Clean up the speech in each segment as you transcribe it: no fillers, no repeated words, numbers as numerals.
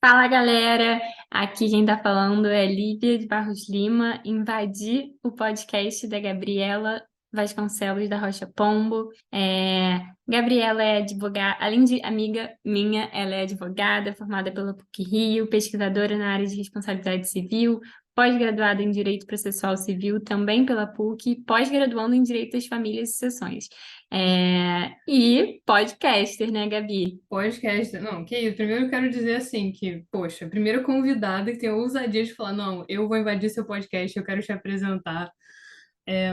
Fala galera, aqui quem tá falando é Lívia de Barros Lima. Invadi o podcast da Gabriela Vasconcelos da Rocha Pombo. Gabriela é advogada, além de amiga minha, ela é advogada, formada pela PUC-Rio, pesquisadora na área de responsabilidade civil, pós-graduada em Direito Processual Civil, também pela PUC, pós-graduando em Direito das Famílias e Sucessões. E podcaster, né, Gabi? Podcast, não, que isso. Primeiro eu quero dizer assim que, poxa, a primeira convidada que tem a ousadia de falar, não, eu vou invadir seu podcast, eu quero te apresentar.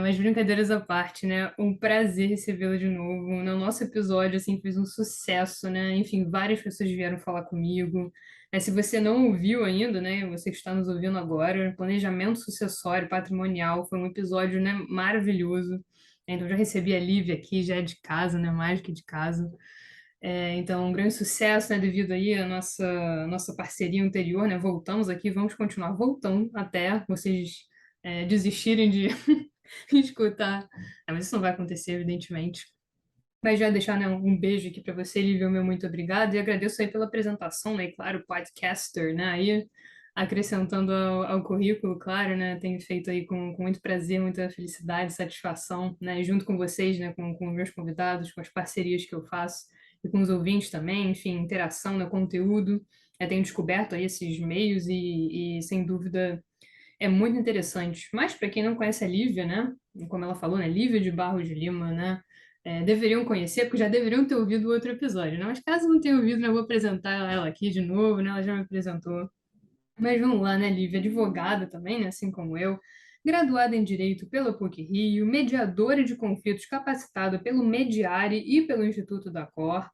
Mas brincadeiras à parte, né? Um prazer recebê-la de novo. No nosso episódio, assim, fez um sucesso, né? Enfim, várias pessoas vieram falar comigo. Se você não ouviu ainda, né? Você que está nos ouvindo agora, Planejamento Sucessório Patrimonial foi um episódio, né, maravilhoso. Então, já recebi a Lívia aqui, já é de casa, né? Mais que de casa. Então, um grande sucesso, né, devido aí à nossa parceria anterior, né? Voltamos aqui, vamos continuar voltando até vocês desistirem de escutar. Mas isso não vai acontecer, evidentemente. Mas já deixar, né, um beijo aqui para você, Lívia, meu muito obrigado. E agradeço aí pela apresentação, né? E claro, podcaster, né? Aí acrescentando ao currículo, claro, né? Tenho feito aí com muito prazer, muita felicidade, satisfação, né? Junto com vocês, né? Com meus convidados, com as parcerias que eu faço e com os ouvintes também, enfim, interação no conteúdo. Eu tenho descoberto aí esses meios e sem dúvida é muito interessante. Mas para quem não conhece a Lívia, né? Como ela falou, né? Lívia de Barros Lima, né? Deveriam conhecer, porque já deveriam ter ouvido o outro episódio, né? Mas caso não tenham ouvido, né, eu vou apresentar ela aqui de novo, né? Ela já me apresentou. Mas vamos lá, né, Lívia? Advogada também, né? Assim como eu. Graduada em Direito pela PUC-Rio, mediadora de conflitos capacitada pelo Mediare e pelo Instituto da Cor,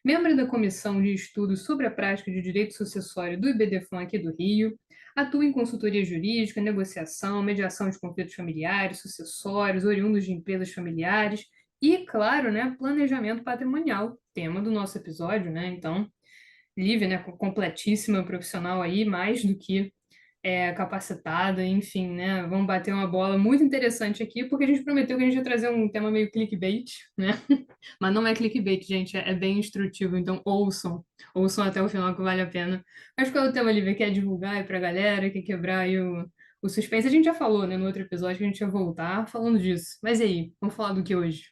membro da Comissão de Estudos sobre a Prática de Direito Sucessório do IBDFAN aqui do Rio, atua em consultoria jurídica, negociação, mediação de conflitos familiares, sucessórios, oriundos de empresas familiares e, claro, né, planejamento patrimonial, tema do nosso episódio, né? Então, Lívia, né, completíssima profissional aí, mais do que capacitada, enfim, né? Vamos bater uma bola muito interessante aqui, porque a gente prometeu que a gente ia trazer um tema meio clickbait, né? Mas não é clickbait, gente, é bem instrutivo, então ouçam até o final que vale a pena. Mas qual é o tema, Lívia? Quer divulgar aí pra galera, quer quebrar aí o suspense? A gente já falou, né, no outro episódio que a gente ia voltar falando disso. Mas e aí, vamos falar do que hoje?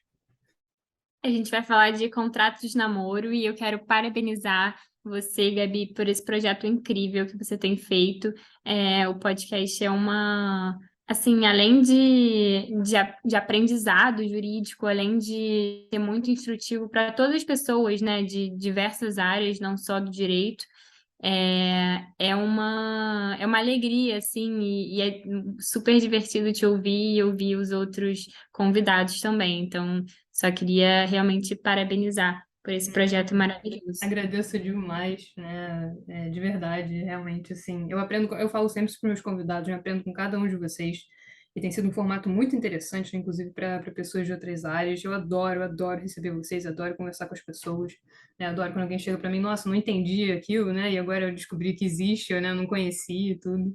A gente vai falar de contratos de namoro e eu quero parabenizar você, Gabi, por esse projeto incrível que você tem feito. O podcast é assim, além de aprendizado jurídico, além de ser muito instrutivo para todas as pessoas, né, de diversas áreas, não só do direito. É uma alegria, assim, e é super divertido te ouvir e ouvir os outros convidados também. Então, só queria realmente parabenizar por esse projeto maravilhoso. Agradeço demais, né? De verdade, realmente, assim. Eu aprendo, eu falo sempre para os meus convidados, eu aprendo com cada um de vocês. E tem sido um formato muito interessante, né, inclusive para pessoas de outras áreas. Eu adoro receber vocês, adoro conversar com as pessoas, né? Adoro quando alguém chega para mim, nossa, não entendi aquilo, né? E agora eu descobri que existe, eu, né, não conhecia e tudo.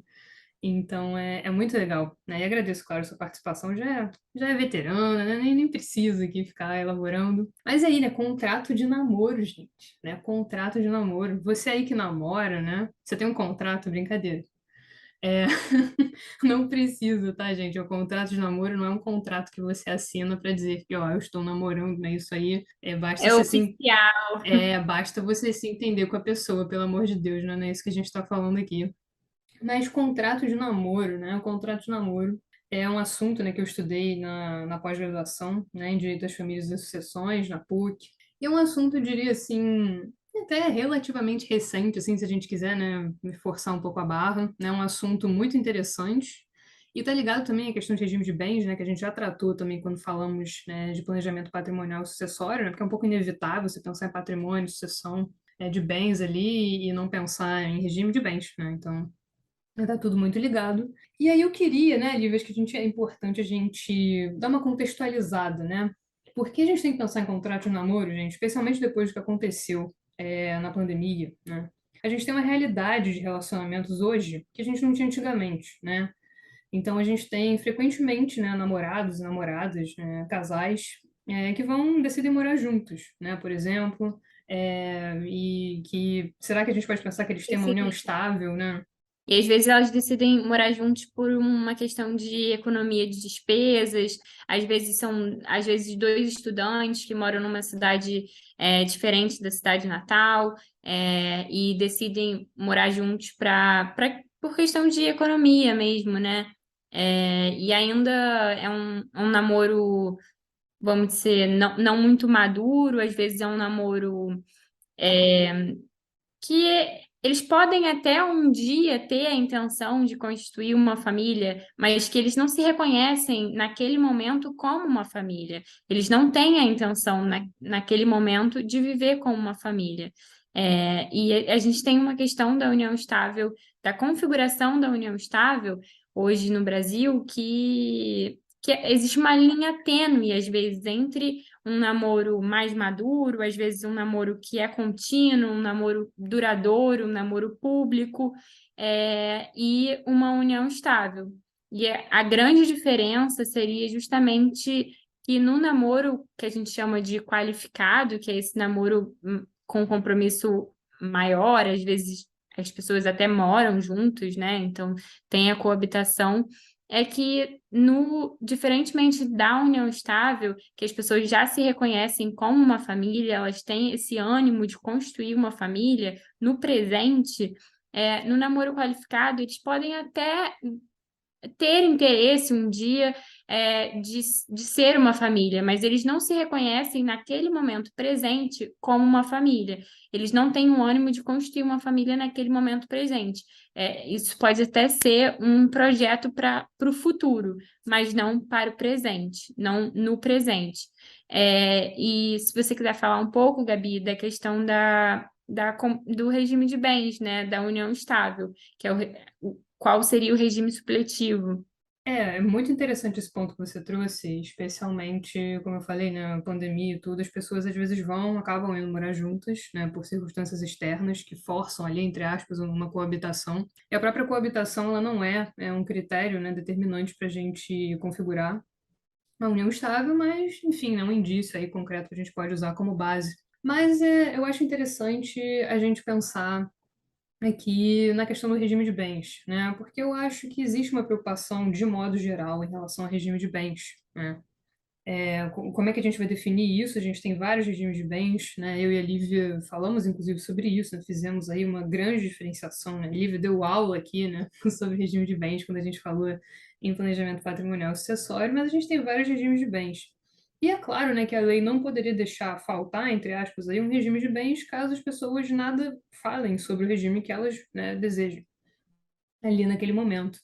Então é muito legal, né? E agradeço, claro, a sua participação. Já é veterana, né? Nem preciso aqui ficar elaborando. Mas aí, né? Contrato de namoro, gente, né? Contrato de namoro. Você aí que namora, né? Você tem um contrato, brincadeira. É, não precisa, tá, gente? O contrato de namoro não é um contrato que você assina para dizer que, ó, eu estou namorando, né? Isso aí É oficial. basta você se entender com a pessoa, pelo amor de Deus, né? Não é isso que a gente está falando aqui. Mas contrato de namoro, né? O contrato de namoro é um assunto, né, que eu estudei na pós-graduação, né, em Direito às Famílias e Sucessões, na PUC. E é um assunto, eu diria assim, até relativamente recente, assim, se a gente quiser, né, forçar um pouco a barra, né? Um assunto muito interessante. E tá ligado também à questão de regime de bens, né, que a gente já tratou também quando falamos, né, de planejamento patrimonial e sucessório, né, porque é um pouco inevitável você pensar em patrimônio, sucessão, de bens ali e não pensar em regime de bens, né? Então, tá tudo muito ligado. E aí eu queria, né, Lívia, acho que é importante a gente dar uma contextualizada, né? Por que a gente tem que pensar em contrato de namoro, gente, especialmente depois do que aconteceu na pandemia, né? A gente tem uma realidade de relacionamentos hoje que a gente não tinha antigamente, né? Então a gente tem frequentemente, né, namorados e namoradas, né, casais que vão decidir morar juntos, né? Por exemplo, E que será que a gente pode pensar que eles têm uma união Decidem. estável, né? E às vezes elas decidem morar juntos por uma questão de economia de despesas, às vezes dois estudantes que moram numa cidade diferente da cidade natal, e decidem morar juntos por questão de economia mesmo, né? E ainda é um namoro, vamos dizer, não muito maduro, às vezes é um namoro que eles podem até um dia ter a intenção de constituir uma família, mas que eles não se reconhecem naquele momento como uma família. Eles não têm a intenção naquele momento de viver como uma família. E a gente tem uma questão da união estável, da configuração da união estável hoje no Brasil, que existe uma linha tênue, às vezes, entre um namoro mais maduro, às vezes um namoro que é contínuo, um namoro duradouro, um namoro público, e uma união estável. A grande diferença seria justamente que no namoro que a gente chama de qualificado, que é esse namoro com compromisso maior, às vezes as pessoas até moram juntos, né? Então tem a coabitação é que diferentemente da união estável, que as pessoas já se reconhecem como uma família, elas têm esse ânimo de construir uma família no presente, no namoro qualificado, eles podem até ter interesse um dia de ser uma família, mas eles não se reconhecem naquele momento presente como uma família. Eles não têm o ânimo de construir uma família naquele momento presente. Isso pode até ser um projeto para o futuro, mas não para o presente, não no presente. E se você quiser falar um pouco, Gabi, da questão do regime de bens, né, da união estável, que é qual seria o regime supletivo. É muito interessante esse ponto que você trouxe, especialmente, como eu falei, na pandemia e tudo, as pessoas às vezes acabam indo morar juntas, né, por circunstâncias externas que forçam ali, entre aspas, uma coabitação. E a própria coabitação, ela não é um critério, né, determinante para a gente configurar uma união estável, mas, enfim, é um indício aí concreto que a gente pode usar como base. Mas eu acho interessante a gente pensar aqui na questão do regime de bens, né? Porque eu acho que existe uma preocupação, de modo geral, em relação ao regime de bens, né? Como é que a gente vai definir isso? A gente tem vários regimes de bens, né? Eu e a Lívia falamos, inclusive, sobre isso, né? Fizemos aí uma grande diferenciação, né? A Lívia deu aula aqui, né? Sobre regime de bens, quando a gente falou em planejamento patrimonial sucessório, mas a gente tem vários regimes de bens. E é claro, né, que a lei não poderia deixar faltar, entre aspas, aí, um regime de bens caso as pessoas nada falem sobre o regime que elas, né, desejam ali naquele momento.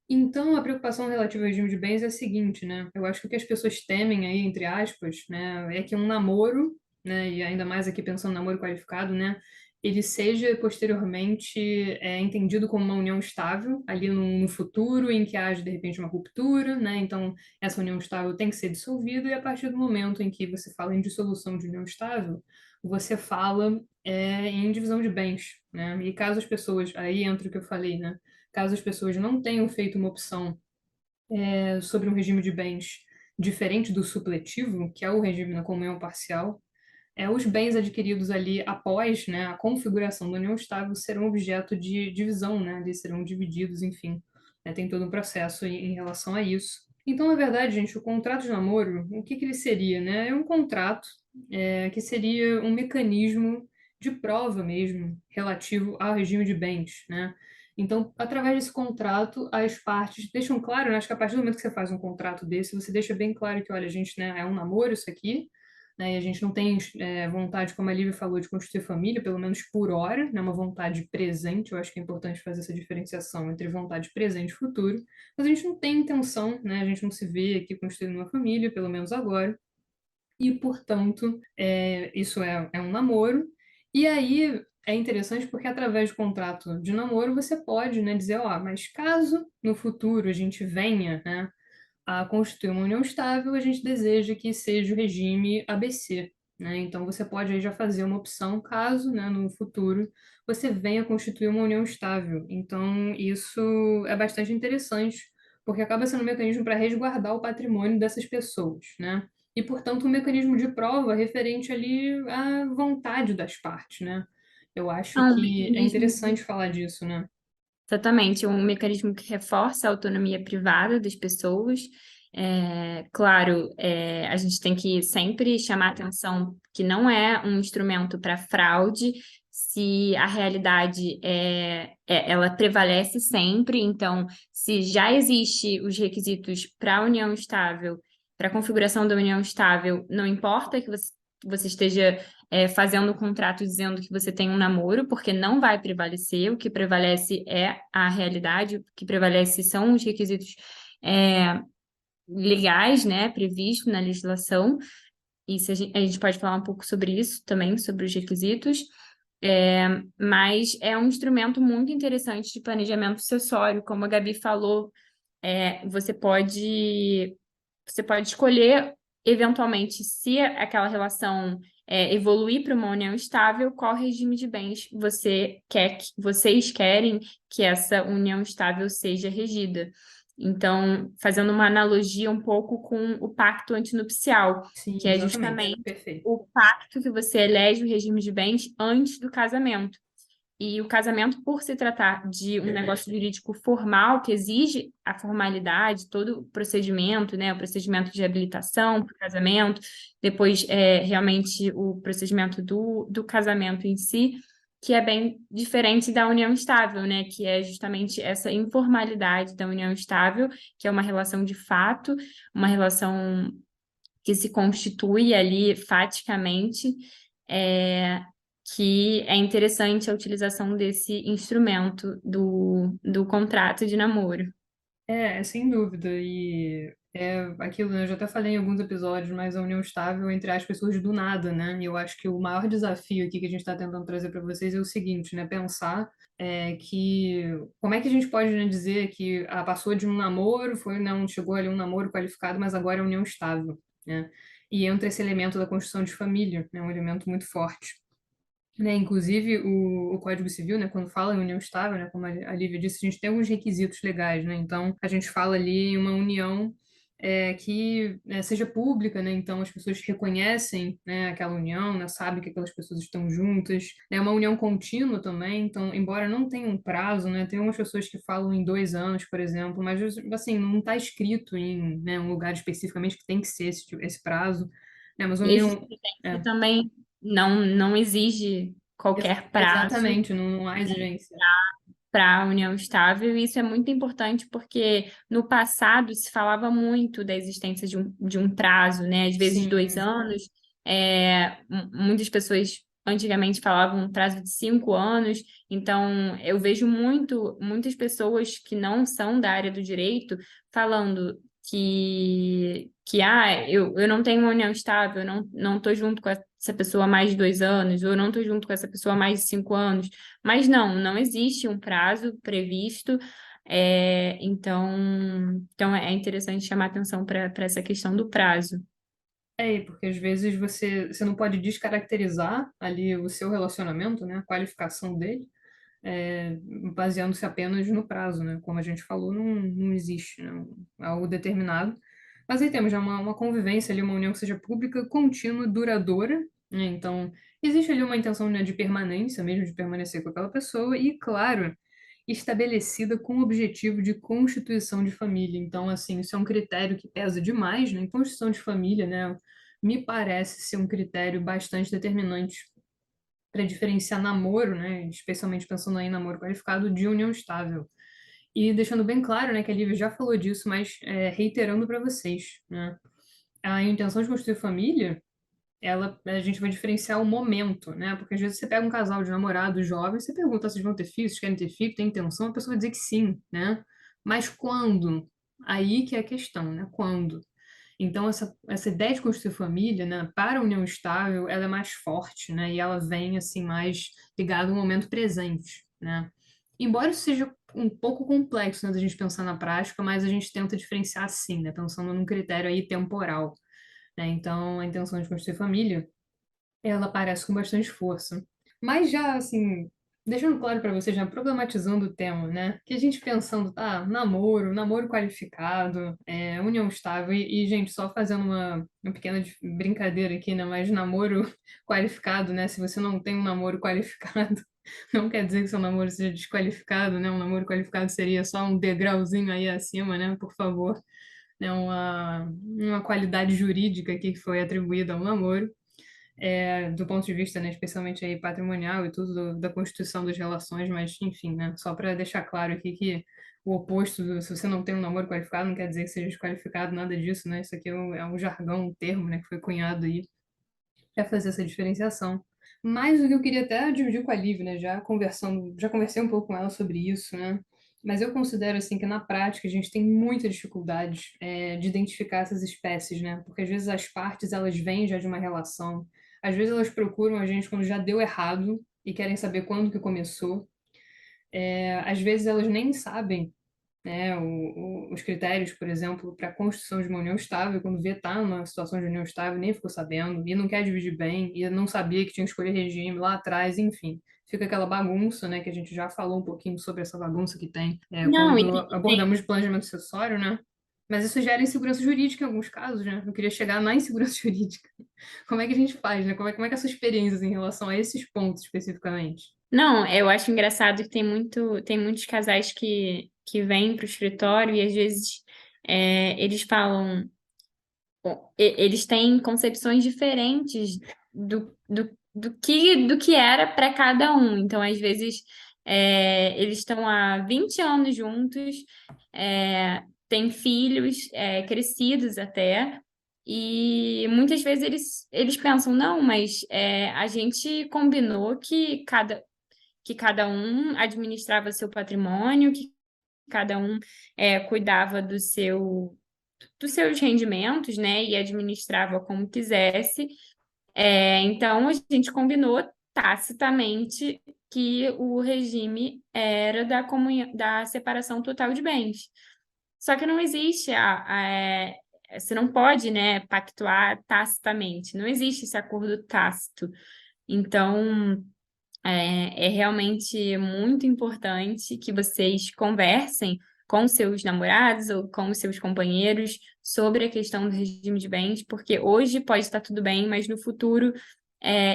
Então, a preocupação relativa ao regime de bens é a seguinte, né? Eu acho que o que as pessoas temem aí, entre aspas, né, é que um namoro, né, e ainda mais aqui pensando no namoro qualificado, né, ele seja posteriormente entendido como uma união estável ali no futuro, em que haja de repente uma ruptura, né? Então, essa união estável tem que ser dissolvida e a partir do momento em que você fala em dissolução de união estável, você fala em divisão de bens, né? E caso as pessoas, aí entra o que eu falei, né? Caso as pessoas não tenham feito uma opção sobre um regime de bens diferente do supletivo, que é o regime na comunhão parcial, os bens adquiridos ali após, né, a configuração da união estável serão objeto de divisão, né? Eles serão divididos, enfim. Tem todo um processo em relação a isso. Então, na verdade, gente, o contrato de namoro, o que que ele seria, né? É um contrato que seria um mecanismo de prova mesmo relativo ao regime de bens, né? Então, através desse contrato, as partes deixam claro, né? Acho que a partir do momento que você faz um contrato desse, você deixa bem claro que, olha, a gente, né, é um namoro isso aqui, né? E a gente não tem vontade, como a Lívia falou, de constituir família, pelo menos por hora, né? Uma vontade presente. Eu acho que é importante fazer essa diferenciação entre vontade presente e futuro. Mas a gente não tem intenção, né? A gente não se vê aqui constituindo uma família, pelo menos agora. E, portanto, isso é um namoro. E aí é interessante porque através do contrato de namoro você pode, né, dizer, ó, mas caso no futuro a gente venha, né, a constituir uma união estável, a gente deseja que seja o regime ABC, né? Então você pode aí já fazer uma opção caso, né, no futuro você venha a constituir uma união estável. Então isso é bastante interessante, porque acaba sendo um mecanismo para resguardar o patrimônio dessas pessoas, né? e, portanto, um mecanismo de prova referente ali à vontade das partes, né? Eu É acho um que é mecanismo interessante falar disso, né? Exatamente, um mecanismo que reforça a autonomia privada das pessoas. Claro, a gente tem que sempre chamar atenção que não é um instrumento para fraude, se a realidade ela prevalece sempre. Então, se já existe os requisitos para a união estável, para a configuração da união estável, não importa que você esteja fazendo um contrato dizendo que você tem um namoro, porque não vai prevalecer, o que prevalece é a realidade, o que prevalece são os requisitos é, legais, né, previstos na legislação, e se a gente pode falar um pouco sobre isso também, sobre os requisitos, mas é um instrumento muito interessante de planejamento sucessório, como a Gabi falou, você pode escolher, eventualmente, se aquela relação evoluir para uma união estável, qual regime de bens vocês querem que essa união estável seja regida. Então, fazendo uma analogia um pouco com o pacto antinupcial, Sim, que é exatamente. justamente Perfeito. o pacto que você elege o regime de bens antes do casamento. E o casamento, por se tratar de um negócio jurídico formal, que exige a formalidade, todo o procedimento, né? O procedimento de habilitação para o casamento, depois realmente o procedimento do casamento em si, que é bem diferente da união estável, né? Que é justamente essa informalidade da união estável, que é uma relação de fato, uma relação que se constitui ali faticamente, é, que é interessante a utilização desse instrumento do contrato de namoro. Sem dúvida. E é aquilo, né? Eu já até falei em alguns episódios, mas a união estável entre as pessoas do nada, né? E eu acho que o maior desafio aqui que a gente está tentando trazer para vocês é o seguinte, né? Pensar que como é que a gente pode, né, dizer que passou de um namoro, não chegou ali um namoro qualificado, mas agora é união estável, né? E entra esse elemento da construção de família, né? Um elemento muito forte. Né, inclusive o Código Civil, né, quando fala em união estável, né, como a Lívia disse, a gente tem alguns requisitos legais, né, então a gente fala ali em uma união que seja pública, né, então as pessoas reconhecem, né, aquela união, né, sabem que aquelas pessoas estão juntas, é uma união contínua também, então embora não tenha um prazo, né, tem umas pessoas que falam em 2 anos, por exemplo, mas assim não está escrito em, né, um lugar especificamente que tem que ser esse prazo, né, mas uma E a união jurisprudência também não exige qualquer prazo exatamente, não há exigência. para a união estável, e isso é muito importante porque no passado se falava muito da existência de um prazo, né? Às vezes 2 anos. Muitas pessoas antigamente falavam um prazo de 5 anos, então eu vejo muitas pessoas que não são da área do direito falando eu não tenho uma união estável, eu não estou junto com essa pessoa há mais de 2 anos, ou eu não estou junto com essa pessoa há mais de 5 anos. Mas não existe um prazo previsto, então é interessante chamar atenção para essa questão do prazo. Porque às vezes você não pode descaracterizar ali o seu relacionamento, né, a qualificação dele, baseando-se apenas no prazo, né? Como a gente falou, não existe, né, algo determinado. Mas aí temos já uma convivência ali, uma união que seja pública, contínua, duradoura, né? Então, existe ali uma intenção, né, de permanência, mesmo de permanecer com aquela pessoa, e, claro, estabelecida com o objetivo de constituição de família. Então, assim, isso é um critério que pesa demais, né? Em constituição de família, né? Me parece ser um critério bastante determinante para diferenciar namoro, né? Especialmente pensando aí em namoro qualificado de união estável. E deixando bem claro, né, que a Lívia já falou disso, mas reiterando para vocês, né? A intenção de construir família, a gente vai diferenciar o momento, né? Porque às vezes você pega um casal de namorados jovens, você pergunta se eles vão ter filhos, se querem ter filho, tem intenção, a pessoa vai dizer que sim, né? Mas quando? Aí que é a questão, né? Quando? Então, essa ideia de construir família, né, para a união estável, ela é mais forte, né? E ela vem, assim, mais ligada ao momento presente, né? Embora isso seja um pouco complexo, né, da gente pensar na prática, mas a gente tenta diferenciar assim, né? Pensando num critério aí temporal, né? Então, a intenção de construir família ela aparece com bastante força. Mas já, assim, deixando claro para você, já problematizando o tema, né? Que a gente pensando, tá, namoro qualificado, união estável, gente, só fazendo uma pequena brincadeira aqui, né? Mas namoro qualificado, né? Se você não tem um namoro qualificado, não quer dizer que seu namoro seja desqualificado, né? Um namoro qualificado seria só um degrauzinho aí acima, né? Por favor, né? Uma qualidade jurídica aqui que foi atribuída ao namoro do ponto de vista, né, especialmente aí patrimonial e tudo da constituição das relações, mas enfim, né, só para deixar claro aqui que o oposto, se você não tem um namoro qualificado, não quer dizer que seja desqualificado, nada disso, né? Isso aqui é um jargão, um termo, né, que foi cunhado aí para fazer essa diferenciação. Mas o que eu queria até dividir com a Liv, né, já conversei um pouco com ela sobre isso, né? Mas eu considero assim que na prática a gente tem muita dificuldade de identificar essas espécies, né? Porque às vezes as partes elas vêm já de uma relação, às vezes elas procuram a gente quando já deu errado e querem saber quando que começou. Às vezes elas nem sabem, né, os critérios, por exemplo, para a construção de uma união estável, quando vê tá numa situação de união estável, nem ficou sabendo, e não quer dividir bem, e não sabia que tinha que escolher regime lá atrás, enfim. Fica aquela bagunça, né, que a gente já falou um pouquinho sobre essa bagunça que tem, Não, quando abordamos planejamento sucessório, né? Mas isso gera insegurança jurídica em alguns casos, né? Eu queria chegar na insegurança jurídica. Como é que a gente faz, né? Como é que é a sua experiência em relação a esses pontos especificamente? não, eu acho engraçado que tem muitos casais que vêm para o escritório e às vezes eles falam, bom, eles têm concepções diferentes do que era para cada um. Então, às vezes, eles estão há 20 anos juntos, têm filhos, crescidos até, e muitas vezes eles pensam, não, mas a gente combinou que cada um administrava seu patrimônio, que cada um cuidava dos seus rendimentos, né, e administrava como quisesse. Então, a gente combinou tacitamente que o regime era da separação total de bens. Só que não existe você não pode, né, pactuar tacitamente, não existe esse acordo tácito. Então, é realmente muito importante que vocês conversem com seus namorados ou com os seus companheiros sobre a questão do regime de bens, porque hoje pode estar tudo bem, mas no futuro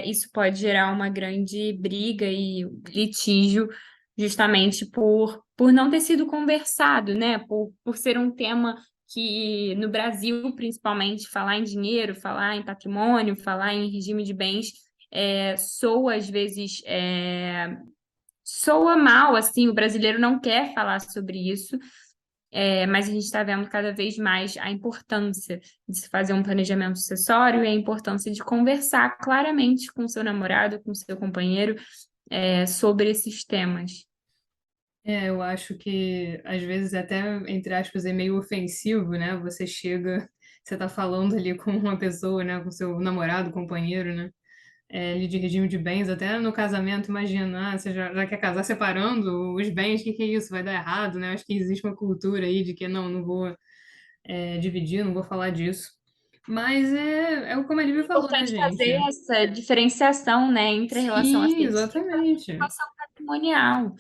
isso pode gerar uma grande briga e litígio, justamente por não ter sido conversado, né? Por ser um tema que no Brasil, principalmente, falar em dinheiro, falar em patrimônio, falar em regime de bens soa às vezes soa mal, assim, o brasileiro não quer falar sobre isso, mas a gente está vendo cada vez mais a importância de se fazer um planejamento sucessório e a importância de conversar claramente com seu namorado, com seu companheiro, sobre esses temas. Eu acho que às vezes até, entre aspas, é meio ofensivo, né? Você tá falando ali com uma pessoa, né? Com seu namorado, companheiro, né? Ali de regime de bens, até no casamento, imagina, você já quer casar separando os bens, o que que é isso? Vai dar errado, né? Acho que existe uma cultura aí de que não vou dividir, não vou falar disso. Mas como a Lívia falou, né, Importante gente? fazer essa diferenciação, né, entre a relação Sim, afetiva exatamente. relação patrimonial,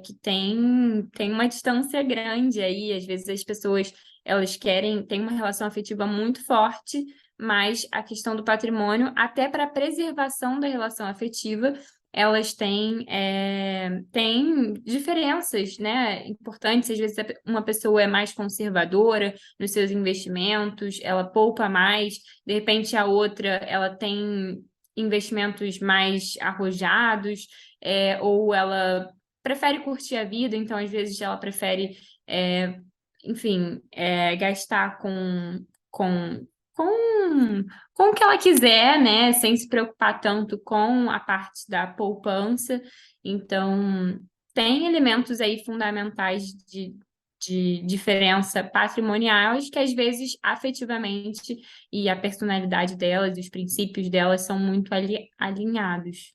que tem uma distância grande aí. Às vezes as pessoas elas querem, têm uma relação afetiva muito forte, mas a questão do patrimônio, até para a preservação da relação afetiva, elas têm diferenças, né, importantes. Às vezes uma pessoa é mais conservadora nos seus investimentos, ela poupa mais, de repente a outra ela tem investimentos mais arrojados, ou ela prefere curtir a vida, então às vezes ela prefere, é, enfim, gastar com, com o que ela quiser, né, sem se preocupar tanto com a parte da poupança. Então, tem elementos aí fundamentais de diferença patrimoniais que às vezes afetivamente e a personalidade delas, os princípios delas são muito alinhados.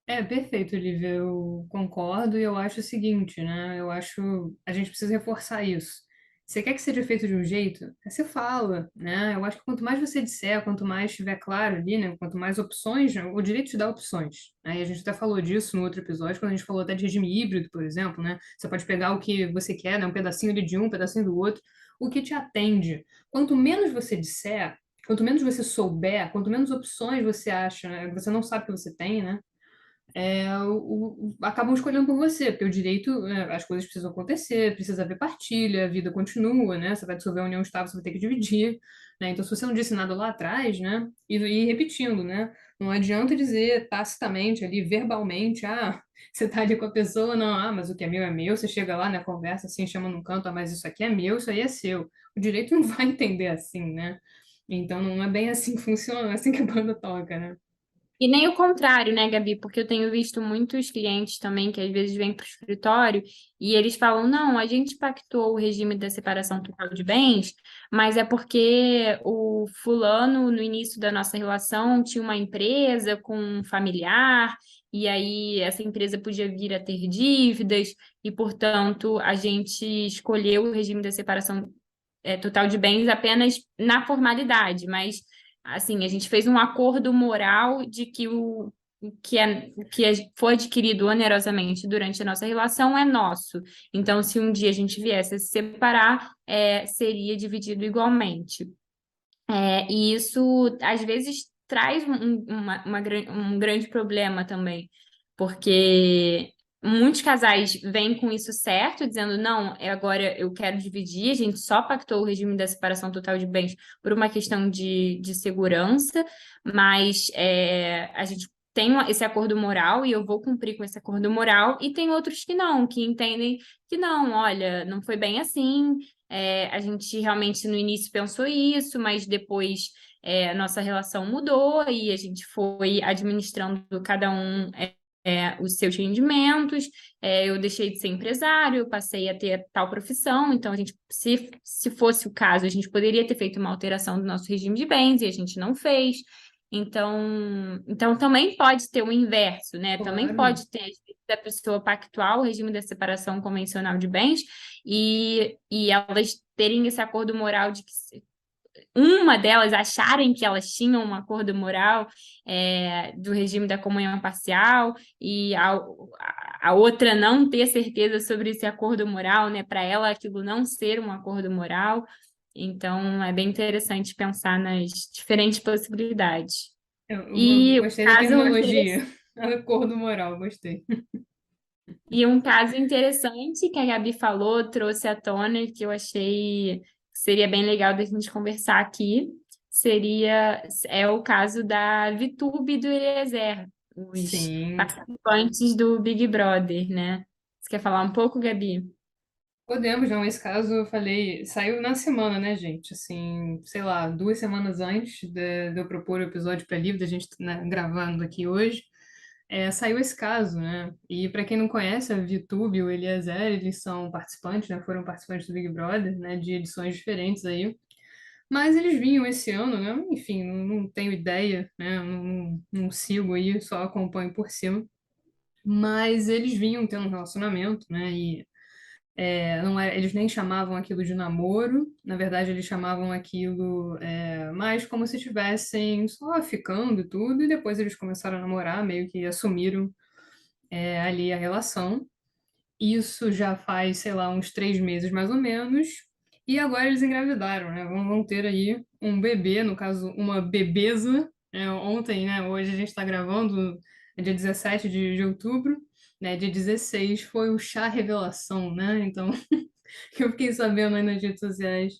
Perfeito, Olivia. Eu concordo e eu acho o seguinte, né? Eu acho a gente precisa reforçar isso. Você quer que seja feito de um jeito? Aí você fala, né? Eu acho que quanto mais você disser, quanto mais estiver claro ali, né? Quanto mais opções, né? O direito te dá opções. Aí a gente até falou disso no outro episódio, quando a gente falou até de regime híbrido, por exemplo, né? Você pode pegar o que você quer, né? Um pedacinho ali de um, um pedacinho do outro, o que te atende. Quanto menos você disser, quanto menos você souber, quanto menos opções você acha, né? Você não sabe que você tem, né? Acabam escolhendo por você, porque o direito, as coisas precisam acontecer, precisa haver partilha, a vida continua, né? Você vai dissolver a união estável, você vai ter que dividir, né? Então, se você não disse nada lá atrás, né? E repetindo, né? Não adianta dizer tacitamente ali, verbalmente, você tá ali com a pessoa, não, mas o que é meu, você chega lá na conversa assim, chama num canto, mas isso aqui é meu, isso aí é seu. O direito não vai entender assim, né? Então, não é bem assim que funciona, não é assim que a banda toca, né? E nem o contrário, né, Gabi? Porque eu tenho visto muitos clientes também que às vezes vêm para o escritório e eles falam: não, a gente pactuou o regime da separação total de bens, mas é porque o fulano, no início da nossa relação, tinha uma empresa com um familiar, e aí essa empresa podia vir a ter dívidas, e, portanto, a gente escolheu o regime da separação total de bens apenas na formalidade, mas assim, a gente fez um acordo moral de que o que foi adquirido onerosamente durante a nossa relação é nosso. Então, se um dia a gente viesse a se separar, seria dividido igualmente. E isso, às vezes, traz um grande problema também, porque muitos casais vêm com isso certo, dizendo, não, agora eu quero dividir, a gente só pactou o regime da separação total de bens por uma questão de segurança, mas a gente tem esse acordo moral e eu vou cumprir com esse acordo moral, e tem outros que não, que entendem que não, olha, não foi bem assim, a gente realmente no início pensou isso, mas depois a nossa relação mudou e a gente foi administrando cada um os seus rendimentos. Eu deixei de ser empresário, eu passei a ter tal profissão. Então, a gente, se fosse o caso, a gente poderia ter feito uma alteração do nosso regime de bens e a gente não fez. Então também pode ter o inverso, né? Também Claro. pode ter às vezes, a pessoa pactuar o regime da separação convencional de bens e elas terem esse acordo moral de que uma delas acharem que elas tinham um acordo moral do regime da comunhão parcial e a outra não ter certeza sobre esse acordo moral, né? Para ela aquilo não ser um acordo moral. Então é bem interessante pensar nas diferentes possibilidades. Eu E um gostei da caso terminologia. Acordo moral, gostei. E um caso interessante que a Gabi falou, trouxe à tona, que eu achei que seria bem legal da gente conversar aqui, é o caso da Vitube e do Eliezer, os Sim. participantes do Big Brother, né? Você quer falar um pouco, Gabi? Podemos, não. Esse caso, eu falei, saiu na semana, né, gente? Assim, sei lá, 2 semanas antes de eu propor o episódio para livro, da gente, né, gravando aqui hoje, saiu esse caso, né? E para quem não conhece, a VTube e o Eliezer, eles são participantes, né? Foram participantes do Big Brother, né? De edições diferentes aí. Mas eles vinham esse ano, né? Enfim, não tenho ideia, né? Não sigo aí, só acompanho por cima. Mas eles vinham tendo um relacionamento, né? E não era, eles nem chamavam aquilo de namoro, na verdade eles chamavam aquilo mais como se estivessem só ficando e tudo, e depois eles começaram a namorar, meio que assumiram ali a relação. Isso já faz, sei lá, uns 3 meses mais ou menos, e agora eles engravidaram, né? Vão ter aí um bebê, no caso, uma bebeza. Ontem, né? Hoje a gente está gravando, é dia 17 de outubro, né? Dia 16 foi o chá revelação, né? Então, que eu fiquei sabendo aí nas redes sociais.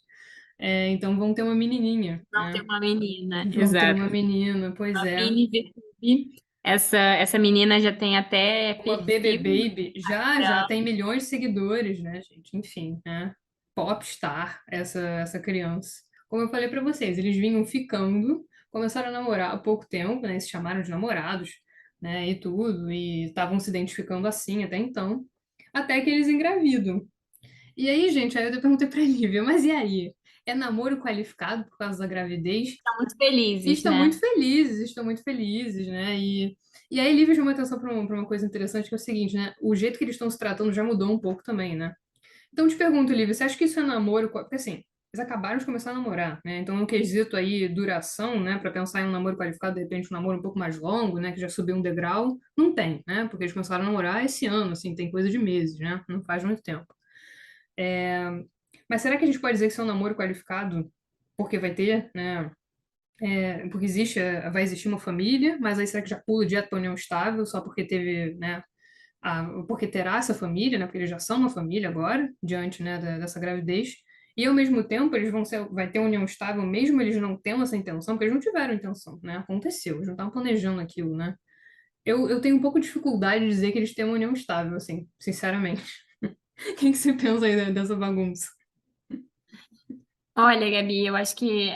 Então vão ter uma menininha, Não ter né? uma menina, Vão ter uma exato. menina, pois A é. mini Vitube. Essa menina já tem até Uma BB perfil no Baby já Instagram. tem milhões de seguidores, né, gente? Enfim, né? Popstar, essa criança. Como eu falei pra vocês, eles vinham ficando, começaram a namorar há pouco tempo, né? Se chamaram de namorados, né? E tudo, e estavam se identificando assim até então, até que eles engravidam. E aí, gente, aí eu perguntei pra Lívia, mas e aí? É namoro qualificado por causa da gravidez? Estão muito E felizes, né? estão muito felizes, né? E aí, Lívia chamou atenção para uma coisa interessante, que é o seguinte, né? O jeito que eles estão se tratando já mudou um pouco também, né? Então, eu te pergunto, Lívia, você acha que isso é namoro? Porque assim, eles acabaram de começar a namorar, né? Então, no quesito aí, duração, né? Pra pensar em um namoro qualificado, de repente, um namoro um pouco mais longo, né? Que já subiu um degrau, não tem, né? Porque eles começaram a namorar esse ano, assim, tem coisa de meses, né? Não faz muito tempo. Mas será que a gente pode dizer que isso é um namoro qualificado? Porque vai ter, né? Porque existe, vai existir uma família, mas aí será que já pula direto para união estável só porque teve, né? Porque terá essa família, né? Porque eles já são uma família agora, diante, né, dessa gravidez. E ao mesmo tempo, eles vão ser, vai ter uma união estável, mesmo eles não tendo essa intenção, porque eles não tiveram intenção, né? Aconteceu, eles não estavam planejando aquilo, né? Eu tenho um pouco de dificuldade de dizer que eles têm uma união estável, assim, sinceramente. O que você pensa aí dessa bagunça? Olha, Gabi, eu acho que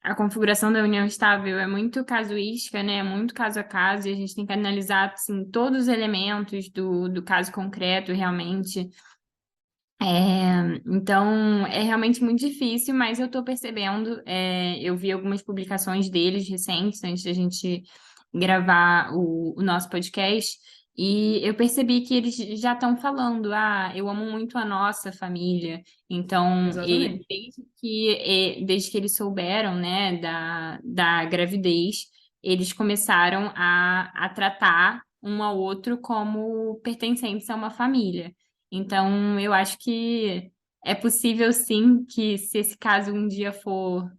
a configuração da união estável é muito casuística, né? É muito caso a caso, e a gente tem que analisar assim, todos os elementos do caso concreto, realmente. Então, é realmente muito difícil, mas eu estou percebendo, eu vi algumas publicações deles recentes, antes da gente gravar o nosso podcast, e eu percebi que eles já estão falando, eu amo muito a nossa família. Então, Exatamente. desde que eles souberam, né, da gravidez, eles começaram a tratar um ao outro como pertencentes a uma família. Então, eu acho que é possível sim que se esse caso um dia for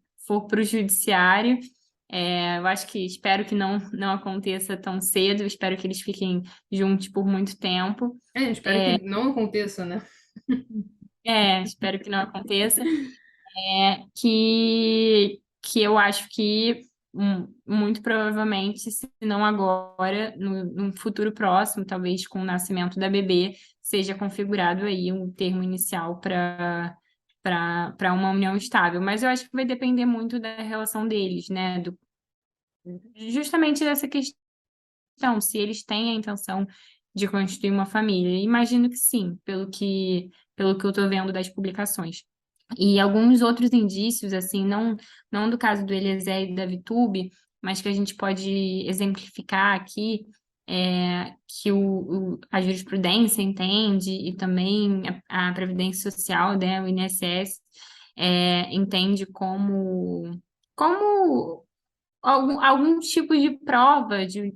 para o judiciário, eu acho que espero que não aconteça tão cedo, eu espero que eles fiquem juntos por muito tempo. Espero que não aconteça, né? Espero que não aconteça. Que eu acho que muito provavelmente, se não agora, no futuro próximo, talvez com o nascimento da bebê, seja configurado aí um termo inicial para uma união estável. Mas eu acho que vai depender muito da relação deles, né? Justamente dessa questão, se eles têm a intenção de constituir uma família. Imagino que sim, pelo que eu estou vendo das publicações. E alguns outros indícios, assim, não do caso do Eliezer e da Vitube, mas que a gente pode exemplificar aqui, que a jurisprudência entende e também a Previdência Social, né, o INSS, entende como algum tipo de prova de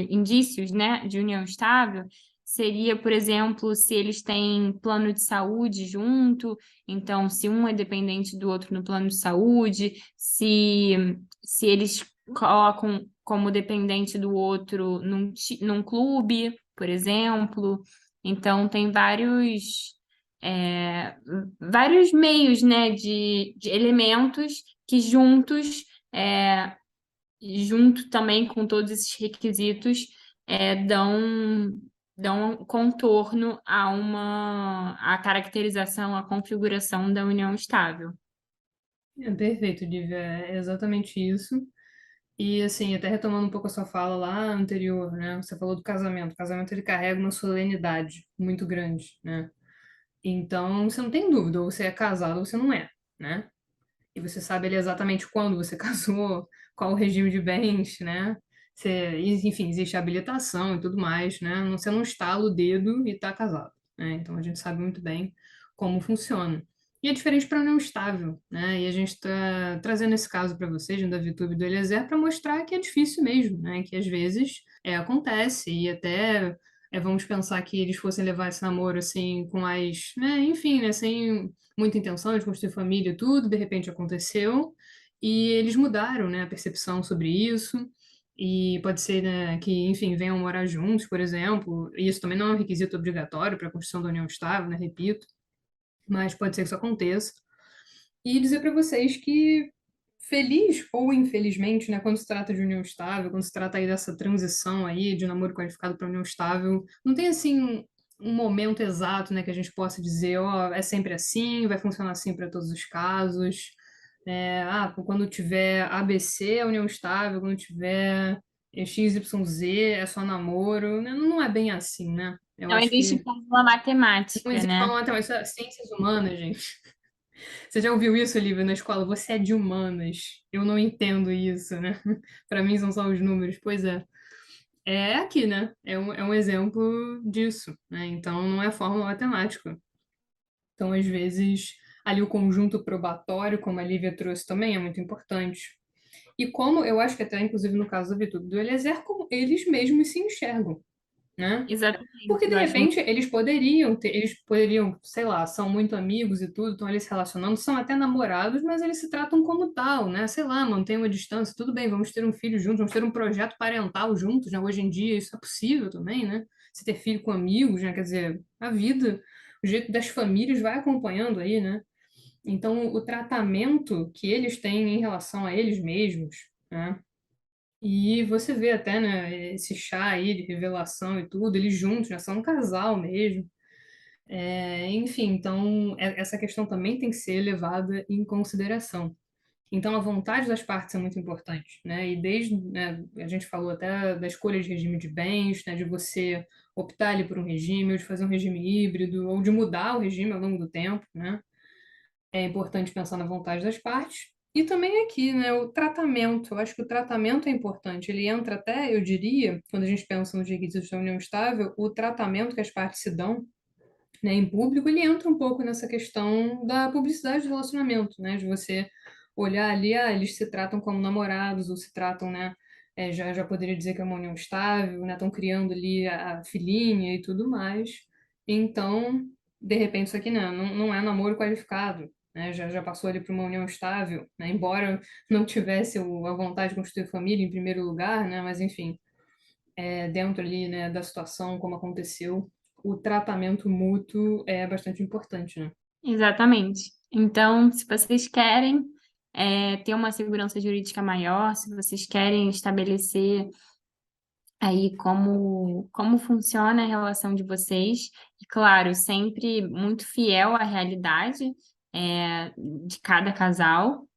indícios, né, de união estável seria, por exemplo, se eles têm plano de saúde junto, então se um é dependente do outro no plano de saúde, se eles colocam como dependente do outro num clube, por exemplo. Então tem é, vários meios, né, de elementos que juntos é, junto também com todos esses requisitos, dão contorno a caracterização, a configuração da união estável. Perfeito, Lívia. É exatamente isso. E assim, até retomando um pouco a sua fala lá anterior, né? Você falou do casamento. O casamento ele carrega uma solenidade muito grande, né? Então, você não tem dúvida, ou você é casado ou você não é, né? E você sabe ali exatamente quando você casou, qual o regime de bens, né? Enfim, existe habilitação e tudo mais, né? Você não estala o dedo e está casado, né? Então a gente sabe muito bem como funciona. E é diferente para união estável, né? E a gente está trazendo esse caso para vocês, da VTube e do Eliezer, para mostrar que é difícil mesmo, né? Que às vezes acontece e até vamos pensar que eles fossem levar esse namoro assim com mais, né? Enfim, né? Sem muita intenção de construir família e tudo, de repente aconteceu, e eles mudaram, né, a percepção sobre isso, e pode ser, né, que, enfim, venham morar juntos, por exemplo, e isso também não é um requisito obrigatório para a construção da união estável, né, repito, mas pode ser que isso aconteça. E dizer para vocês que, feliz ou infelizmente, né, quando se trata de união estável, quando se trata aí dessa transição aí de namoro qualificado para união estável, não tem assim um momento exato, né, que a gente possa dizer, ó, é sempre assim, vai funcionar assim para todos os casos. Quando tiver ABC é união estável, quando tiver XYZ é só namoro, né? Não é bem assim, né? Eu Não acho existe que fórmula não matemática, existe uma né? matemática, isso é ciências humanas, gente. Você já ouviu isso, Olivia, na escola? Você é de humanas. Eu não entendo isso, né? Para mim são só os números. Pois é. É aqui, né? É um exemplo disso, né? Então não é fórmula matemática. Então, às vezes, ali o conjunto probatório, como a Lívia trouxe também, é muito importante. E como eu acho que até, inclusive, no caso da Vitória e do Eliezer, como eles mesmos se enxergam, né? Exatamente, Porque de eu acho muito. repente eles poderiam, sei lá, são muito amigos e tudo, estão ali se relacionando, são até namorados, mas eles se tratam como tal, né? Sei lá, mantém uma distância, tudo bem, vamos ter um filho juntos, vamos ter um projeto parental juntos, né? Hoje em dia isso é possível também, né? Se ter filho com amigos, né? Quer dizer, a vida, o jeito das famílias vai acompanhando aí, né? Então, o tratamento que eles têm em relação a eles mesmos, né? E você vê até, né, esse chá aí de revelação e tudo, eles juntos, né, são um casal mesmo. Enfim, então essa questão também tem que ser levada em consideração. Então a vontade das partes é muito importante, né? E desde, né, a gente falou até da escolha de regime de bens, né, de você optar ali por um regime, ou de fazer um regime híbrido, ou de mudar o regime ao longo do tempo, né? É importante pensar na vontade das partes. E também aqui, né, o tratamento. Eu acho que o tratamento é importante. Ele entra até, eu diria, quando a gente pensa nos requisitos da união estável, o tratamento que as partes se dão, né, em público, ele entra um pouco nessa questão da publicidade do relacionamento, né, de você olhar ali, eles se tratam como namorados, ou se tratam, né, já poderia dizer que é uma união estável, né, estão criando ali a filhinha e tudo mais. Então, de repente, isso aqui não é namoro qualificado, né, já passou ali para uma união estável, né, embora não tivesse a vontade de constituir família em primeiro lugar, né, mas enfim, dentro ali, né, da situação, como aconteceu, o tratamento mútuo é bastante importante, né? Exatamente. Então, se vocês querem ter uma segurança jurídica maior, se vocês querem estabelecer aí como funciona a relação de vocês, e claro, sempre muito fiel à realidade de cada casal,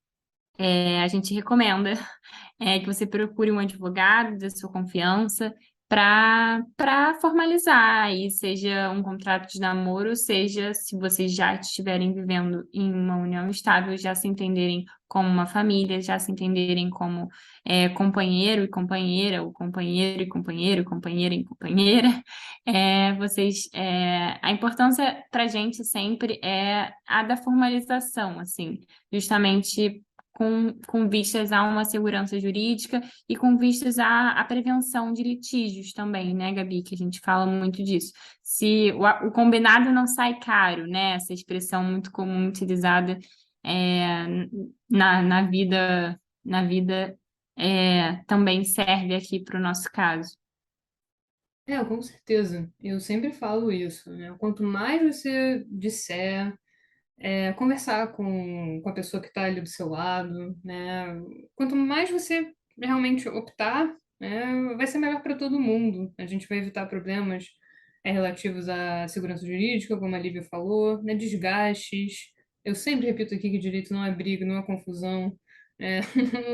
a gente recomenda que você procure um advogado da sua confiança para formalizar aí, seja um contrato de namoro, seja se vocês já estiverem vivendo em uma união estável, já se entenderem como uma família, já se entenderem como companheiro e companheira, ou companheiro e companheiro, companheira e companheira, a importância para a gente sempre é a da formalização, assim, justamente com vistas a uma segurança jurídica e com vistas à prevenção de litígios também, né, Gabi? Que a gente fala muito disso. Se o combinado não sai caro, né? Essa expressão muito comum utilizada é, na vida também serve aqui para o nosso caso. Com certeza. Eu sempre falo isso, né? Quanto mais você disser, conversar com a pessoa que está ali do seu lado, né? Quanto mais você realmente optar, né, vai ser melhor para todo mundo. A gente vai evitar problemas relativos à segurança jurídica, como a Lívia falou, né, desgastes. Eu sempre repito aqui que direito não é briga, não é confusão. É,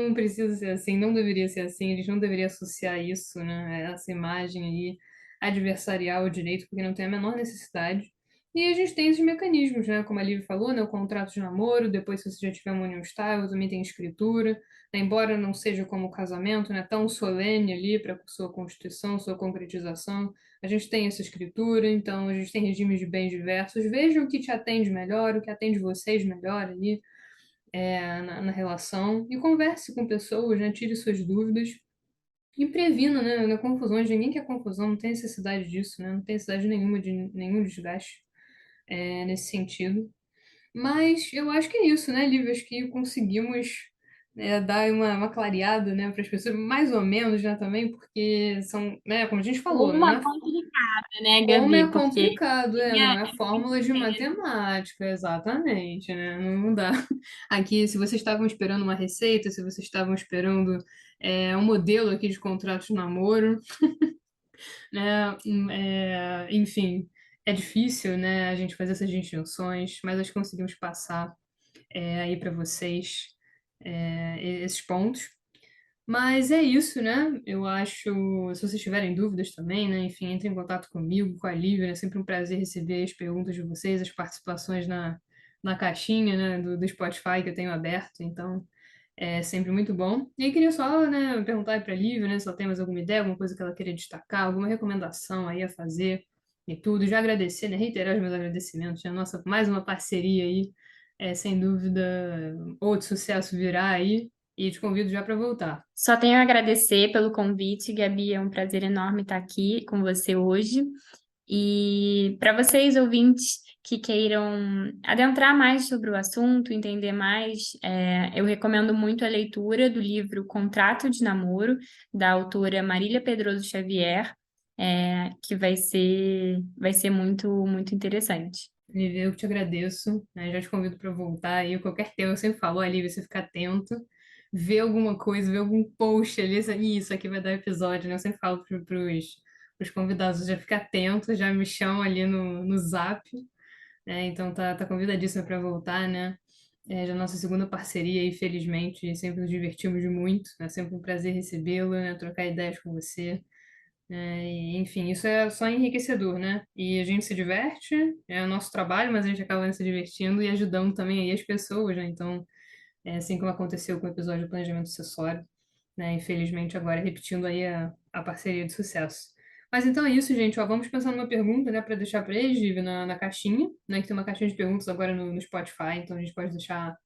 não precisa ser assim, não deveria ser assim, a gente não deveria associar isso, né, essa imagem aí adversarial ao direito, porque não tem a menor necessidade. E a gente tem esses mecanismos, né? Como a Lívia falou, né? O contrato de namoro, depois, se você já tiver uma união estável, também tem escritura, né? Embora não seja como o casamento, né? Tão solene ali para sua constituição, sua concretização, a gente tem essa escritura, então a gente tem regimes de bens diversos. Veja o que te atende melhor, o que atende vocês melhor ali na relação e converse com pessoas, né? Tire suas dúvidas. E previna, né, confusões. Ninguém quer confusão, não tem necessidade disso, né? Não tem necessidade nenhuma de nenhum desgaste nesse sentido. Mas eu acho que é isso, né, Lívia? Acho que conseguimos dar uma clareada, né, para as pessoas, mais ou menos, né, também, porque são, né, como a gente falou, não Uma é complicada, né, como é Gabi? Porque complicado, não tinha é fórmula de vezes. matemática, exatamente, né? Não dá. Aqui, se vocês estavam esperando uma receita, se vocês estavam esperando um modelo aqui de contrato de namoro, né? Enfim, é difícil, né, a gente fazer essas distinções, mas nós conseguimos passar aí para vocês esses pontos. Mas é isso, né? Eu acho, se vocês tiverem dúvidas também, né? Enfim, entre em contato comigo, com a Lívia, é sempre um prazer receber as perguntas de vocês, as participações na caixinha, né, do Spotify que eu tenho aberto, então é sempre muito bom. E aí queria só, né, perguntar para a Lívia, né, se ela tem mais alguma ideia, alguma coisa que ela queria destacar, alguma recomendação aí a fazer e tudo. Já agradecer, né? Reiterar os meus agradecimentos, né? Nossa, mais uma parceria aí, sem dúvida, outro sucesso virá aí, e te convido já para voltar. Só tenho a agradecer pelo convite, Gabi. É um prazer enorme estar aqui com você hoje. E para vocês, ouvintes que queiram adentrar mais sobre o assunto, entender mais, eu recomendo muito a leitura do livro Contrato de Namoro, da autora Marília Pedroso Xavier, que vai ser muito, muito interessante. Lívia, eu que te agradeço, né? Já te convido para voltar aí, qualquer tema, eu sempre falo, ó, Lívia, você fica atento, vê alguma coisa, vê algum post ali, isso aqui vai dar episódio, né? Eu sempre falo pros convidados, já fica atento, já me chamam ali no Zap, né? Então tá convidadíssima para voltar, né? Já nossa segunda parceria aí, felizmente, sempre nos divertimos muito, é sempre um prazer recebê-lo, né? Trocar ideias com você. E, enfim, isso é só enriquecedor, né? E a gente se diverte, é o nosso trabalho, mas a gente acaba se divertindo e ajudando também aí as pessoas, né? Então, é assim como aconteceu com o episódio do planejamento sucessório, né? Infelizmente, agora repetindo aí a parceria de sucesso. Mas então é isso, gente. Ó, vamos pensar numa pergunta, né, para deixar para eles, Vivi, na caixinha, né? Que tem uma caixinha de perguntas agora no Spotify, então a gente pode deixar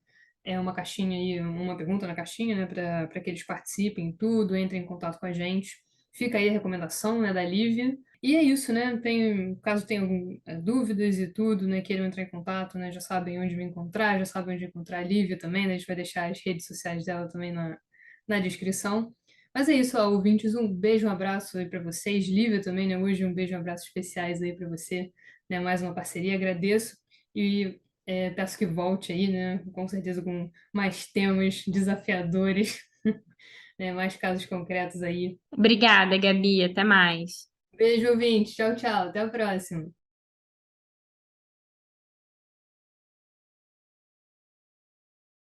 uma caixinha aí, uma pergunta na caixinha, né, para que eles participem, tudo, entrem em contato com a gente. Fica aí a recomendação, né, da Lívia. E é isso, né? Caso tenham dúvidas e tudo, né, queiram entrar em contato, né, já sabem onde me encontrar, já sabem onde encontrar a Lívia também, né? A gente vai deixar as redes sociais dela também na descrição. Mas é isso, ó, ouvintes, um beijo, um abraço aí para vocês. Lívia também, né? Hoje um beijo, um abraço especiais aí para você, né? Mais uma parceria, agradeço. E peço que volte aí, né? Com certeza com mais temas desafiadores, né? Mais casos concretos aí. Obrigada, Gabi. Até mais. Beijo, ouvinte. Tchau, tchau. Até a próxima.